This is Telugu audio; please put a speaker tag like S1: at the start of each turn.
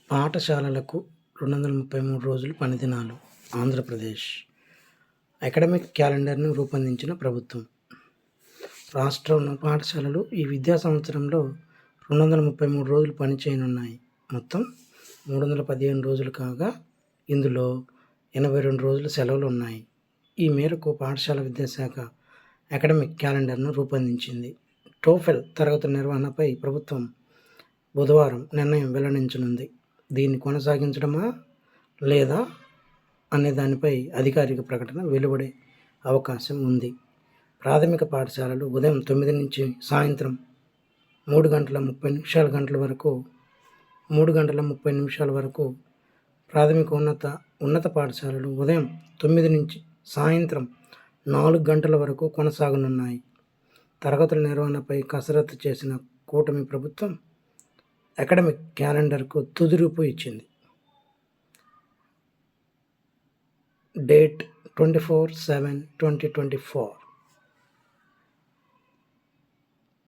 S1: పాఠశాలలకు 233 రోజులు పనిదినాలు. ఆంధ్రప్రదేశ్ అకాడమిక్ క్యాలెండర్ను రూపొందించిన ప్రభుత్వం. రాష్ట్రంలో పాఠశాలలు ఈ విద్యా సంవత్సరంలో 233 రోజులు పనిచేయనున్నాయి. మొత్తం 315 రోజులు కాగా ఇందులో 82 రోజులు సెలవులు ఉన్నాయి. ఈ మేరకు పాఠశాల విద్యాశాఖ అకాడమిక్ క్యాలెండర్ను రూపొందించింది. టోఫెల్ తరగతుల నిర్వహణపై ప్రభుత్వం బుధవారం నిర్ణయం వెల్లడించనుంది. దీన్ని కొనసాగించడమా లేదా అనే దానిపై అధికారిక ప్రకటన వెలువడే అవకాశం ఉంది. ప్రాథమిక పాఠశాలలు ఉదయం 9 నుంచి సాయంత్రం 3 గంటల 30 నిమిషాల వరకు, ప్రాథమిక ఉన్నత పాఠశాలలు ఉదయం 9 నుంచి సాయంత్రం 4 గంటల వరకు కొనసాగనున్నాయి. తరగతుల నిర్వహణపై కసరత్తు చేసిన కూటమి ప్రభుత్వం అకాడమిక్ క్యాలెండర్కు తుది రూపు ఇచ్చింది. డేట్ 24/7/2024.